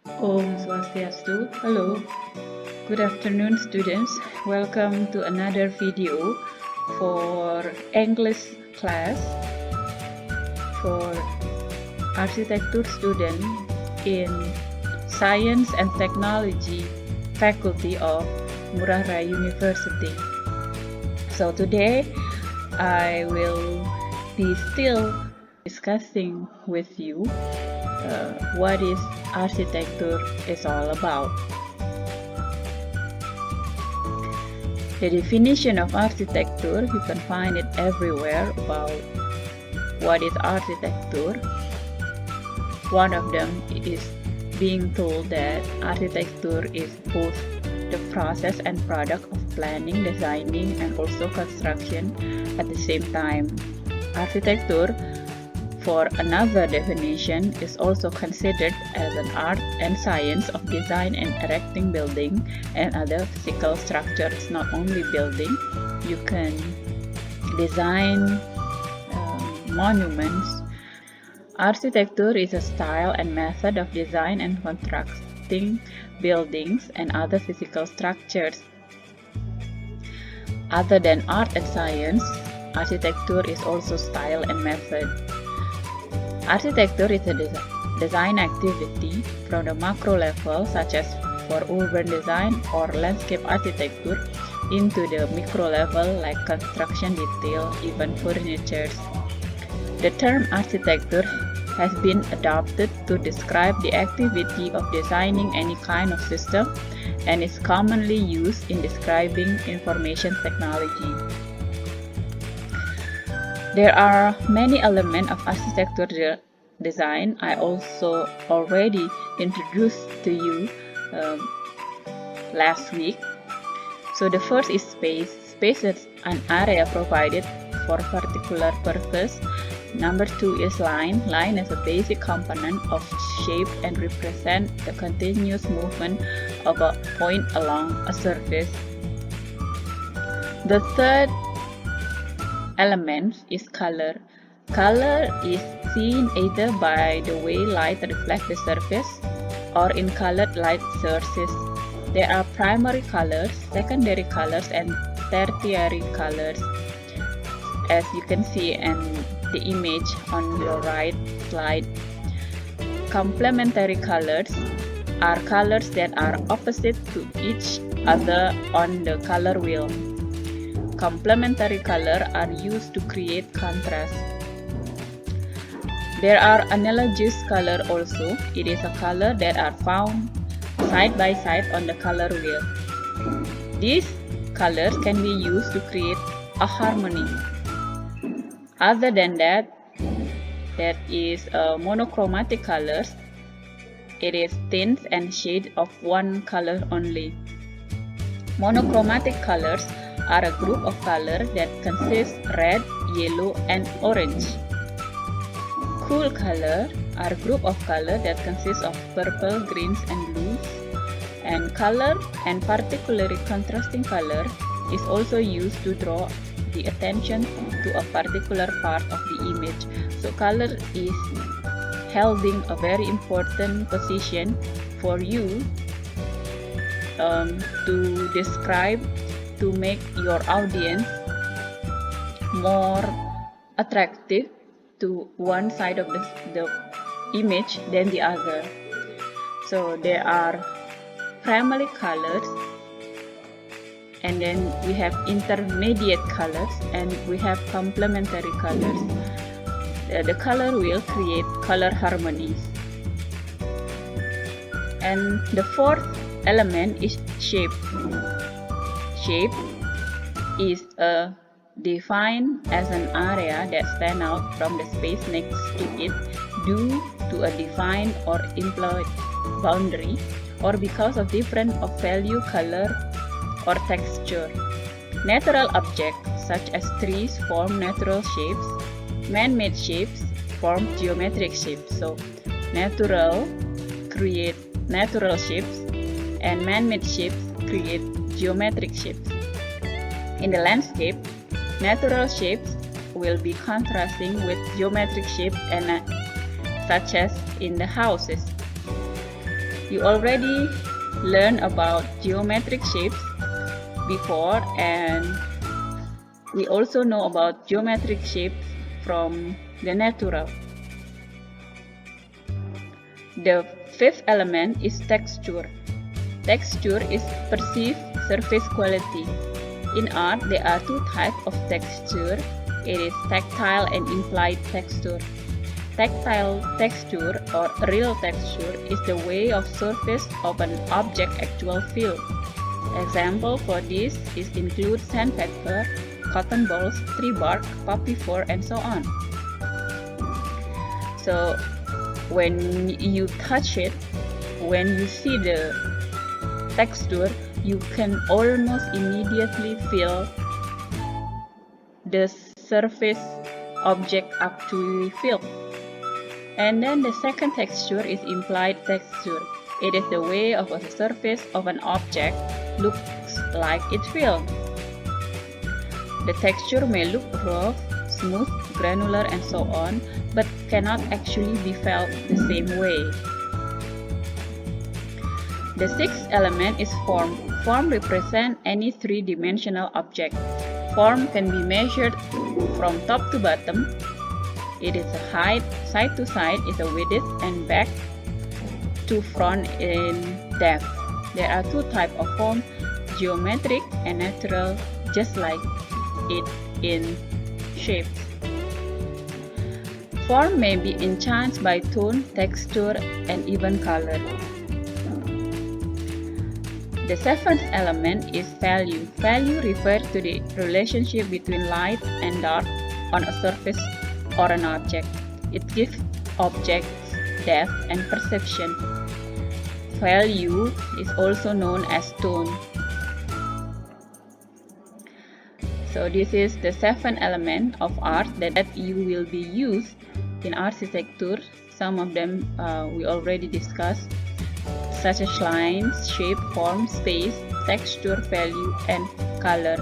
Om Swastiastu. Hello. Good afternoon, students. Welcome to another video for English class for architecture student in Science and Technology Faculty of Ngurah Rai University. So today I will be still discussing with you what is architecture is all about. The definition of architecture, you can find it everywhere about what is architecture. One of them is being told that architecture is both the process and product of planning, designing, and also construction at the same time. Architecture, for another definition, is also considered as an art and science of design and erecting building and other physical structures, not only building. You can design monuments. Architecture is a style and method of design and constructing buildings and other physical structures. Other than art and science, architecture is also style and method. Architecture is a design activity from the macro level, such as for urban design or landscape architecture, into the micro level like construction detail, even furniture. The term architecture has been adopted to describe the activity of designing any kind of system and is commonly used in describing information technology. There are many elements of architecture design I also already introduced to you last week. So the first is space. Space is an area provided for a particular purpose. Number 2 is line. Line is a basic component of shape and represent the continuous movement of a point along a surface. The third element is color. Color is seen either by the way light reflects the surface or in colored light sources. There are primary colors, secondary colors, and tertiary colors, as you can see in the image on your right slide. Complementary colors are colors that are opposite to each other on the color wheel. Complementary colors are used to create contrast. There are analogous colors also. It is a color that are found side by side on the color wheel. These colors can be used to create a harmony. Other than that is monochromatic colors. It is tints and shades of one color only. Monochromatic colors are a group of colors that consist red, yellow, and orange. Cool color are a group of colors that consist of purple, greens, and blues. And color, and particularly contrasting color, is also used to draw the attention to a particular part of the image. So color is holding a very important position for you to describe, to make your audience more attractive to one side of the image than the other. So there are primary colors, and then we have intermediate colors, and we have complementary colors. The color will create color harmonies. And the fourth element is shape. Shape is defined as an area that stands out from the space next to it due to a defined or implied boundary, or because of difference of value, color, or texture. Natural objects such as trees form natural shapes. Man-made shapes form geometric shapes. So natural create natural shapes, and man-made shapes create geometric shapes. In the landscape, natural shapes will be contrasting with geometric shapes, and such as in the houses. You already learned about geometric shapes before, and we also know about geometric shapes from the natural. The fifth element is texture. Texture is perceived surface quality. In art, there are two types of texture. It is tactile and implied texture. Tactile texture or real texture is the way of surface of an object actual feel. Example for this is include sandpaper, cotton balls, tree bark, poppy fur, and so on. So when you touch it, when you see the texture, you can almost immediately feel the surface object actually feel. And then the second texture is implied texture. It is the way of a surface of an object looks like it feels. The texture may look rough, smooth, granular, and so on, but cannot actually be felt the same way. The sixth element is form. Form represents any three-dimensional object. Form can be measured from top to bottom. It is a height, side to side is a width, and back to front in depth. There are two types of form, geometric and natural, just like it in shapes. Form may be enhanced by tone, texture, and even color. The seventh element is value. Value refers to the relationship between light and dark on a surface or an object. It gives objects depth and perception. Value is also known as tone. So this is the seven element of art that you will be used in architecture. Some of them we already discussed, such as lines, shape, form, space, texture, value, and color.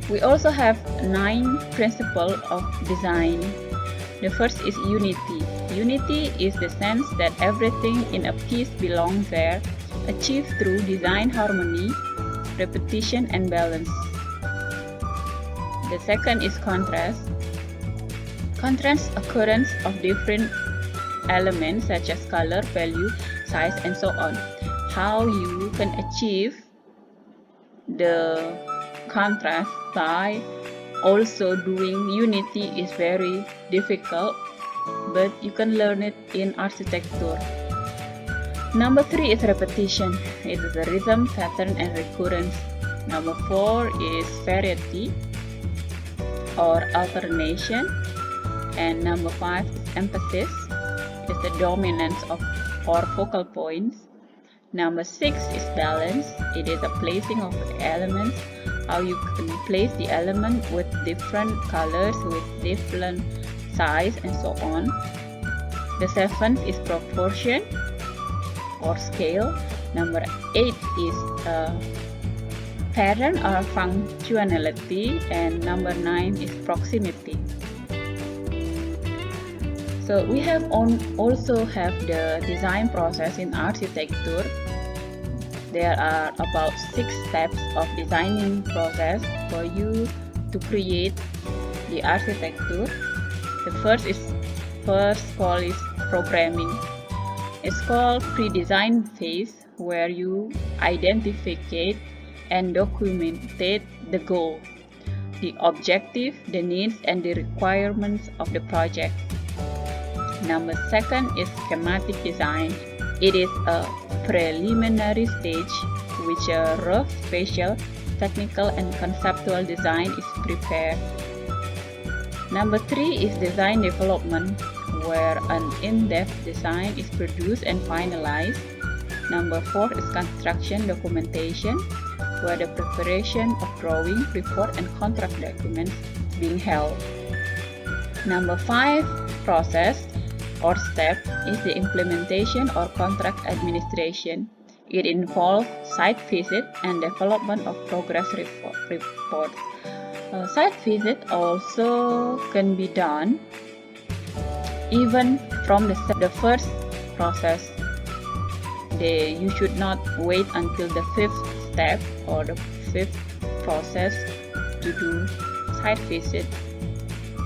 We also have 9 principles of design. The first is unity. Unity is the sense that everything in a piece belongs there, achieved through design harmony, repetition, and balance. The second is contrast. Contrast occurrence of different elements such as color, value, size, and so on. How you can achieve the contrast by also doing unity is very difficult, but you can learn it in architecture. Number 3 is repetition. It is a rhythm, pattern, and recurrence. Number 4 is variety or alternation. And number 5 is emphasis. It is the dominance of or focal points. Number 6 is balance. It is a placing of the elements, how you can place the element with different colors, with different size, and so on. The 7th is proportion or scale. Number 8 is pattern or functionality, and number 9 is proximity. So we have also have the design process in architecture. There are about 6 steps of designing process for you to create the architecture. The first called is programming. It's called pre-design phase, where you identify and document the goal, the objective, the needs, and the requirements of the project. Number 2 is schematic design. It is a preliminary stage which a rough spatial, technical, and conceptual design is prepared. Number 3 is design development, where an in-depth design is produced and finalized. Number 4 is construction documentation, where the preparation of drawing, report, and contract documents being held. Number 5 process or step is the implementation or contract administration. It involves site visit and development of progress reports. Site visit also can be done even from the first process. You should not wait until the 5th step or the 5th process to do site visit.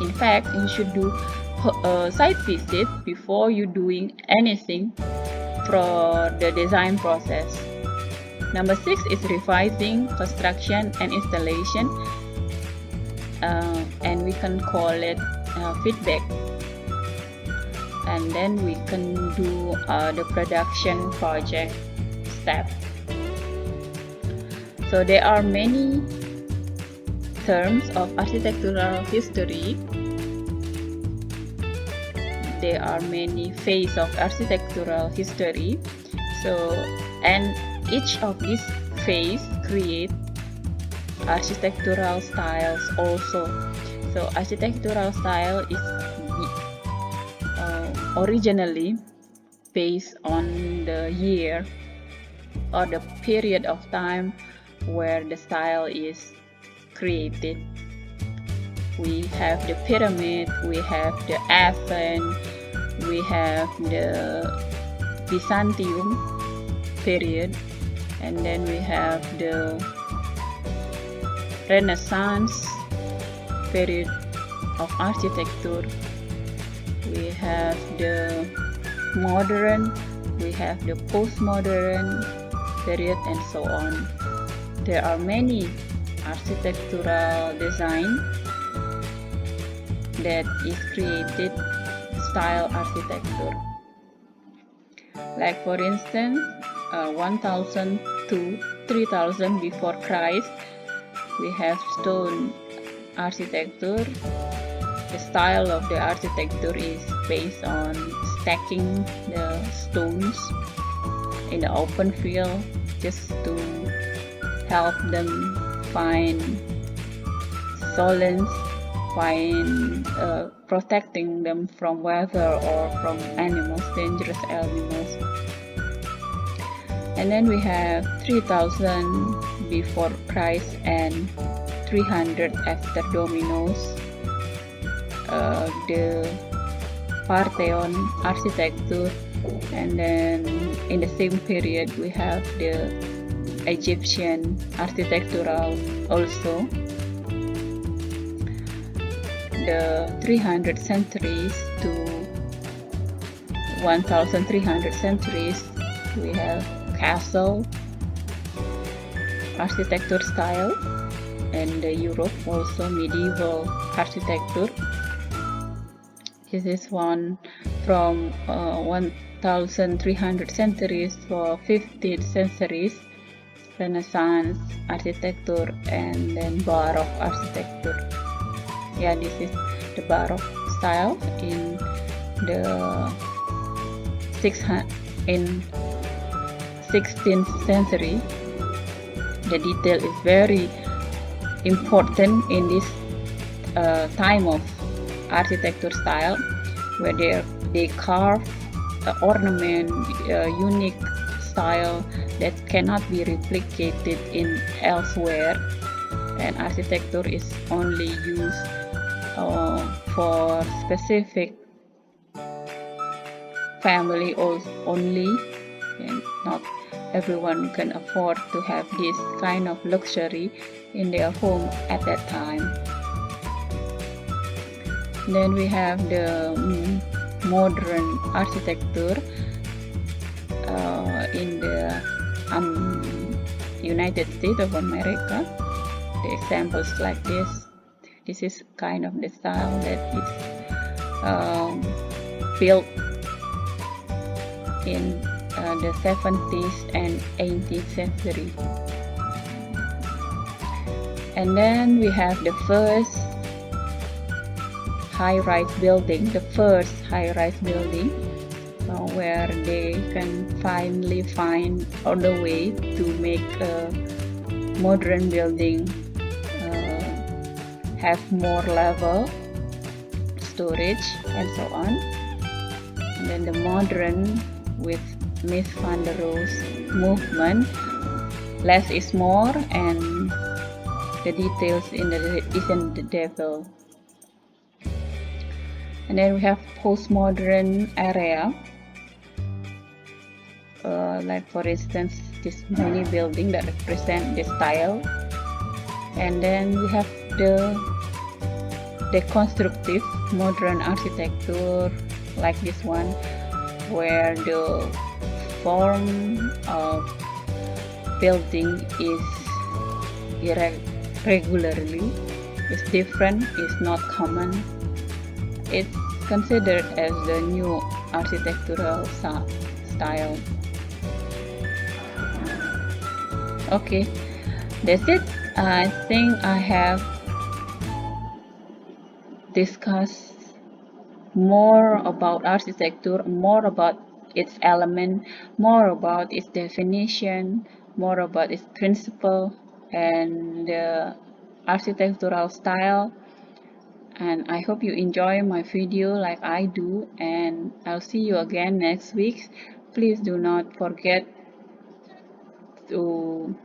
In fact, you should do a site visit before you doing anything for the design process. Number 6 is revising construction and installation, and we can call it feedback. And then we can do the production project step. So there are many terms of architectural history. There are many phases of architectural history. And each of these phases create architectural styles also. So architectural style is originally based on the year or the period of time where the style is created. We have the pyramid, we have the Athens, we have the Byzantium period, and then we have the Renaissance period of architecture. We have the modern, we have the postmodern period, and so on. There are many architectural design that is created style architecture. Like for instance, 1000 to 3000 before Christ, we have stone architecture. The style of the architecture is based on stacking the stones in the open field just to help them find solace, protecting them from weather or from animals, dangerous animals. And then we have 3000 before Christ and 300 after Dominos. The Parthenon architecture, and then in the same period we have the Egyptian architectural also. The 300 centuries to 1300 centuries, we have castle architecture style, and Europe also medieval architecture. This is one from 1300 centuries for 15th centuries, Renaissance architecture, and then Baroque architecture. Yeah, this is the Baroque style in the 16th century. The detail is very important in this time of architecture style, where they carve ornament, unique style that cannot be replicated in elsewhere, and architecture is only used for specific family only, and not everyone can afford to have this kind of luxury in their home at that time. Then we have the modern architecture in the United States of America. The examples like this. This is kind of the style that is built in the 70th and 18th century. And then we have the first high-rise building, where they can finally find other way to make a modern building have more level, storage, and so on. And then the modern with Miss van der Rohe's movement, less is more, and the details is in the devil. And then we have postmodern area, like for instance this many building that represent the style, and then we have the constructive modern architecture like this one, where the form of building is irregularly, is different, is not common. It's considered as the new architectural style. Okay, that's it. I think I have discussed more about architecture, more about its element, more about its definition, more about its principle and the architectural style. And I hope you enjoy my video like I do, and I'll see you again next week. Please do not forget to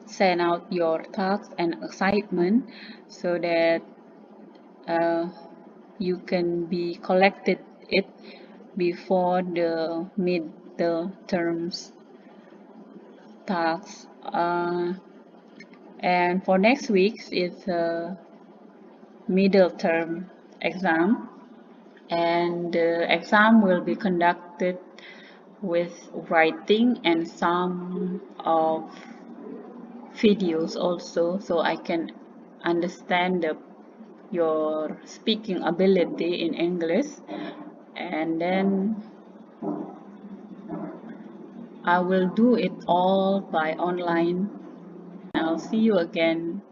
send out your thoughts and excitement so that uh, you can be collected it before the mid-terms tasks. And for next week it's a middle term exam, and the exam will be conducted with writing and some of videos also, so I can understand your speaking ability in English. And then I will do it all by online. I'll see you again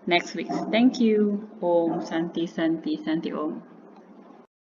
next week. Thank you. Om Santi Santi Santi Om.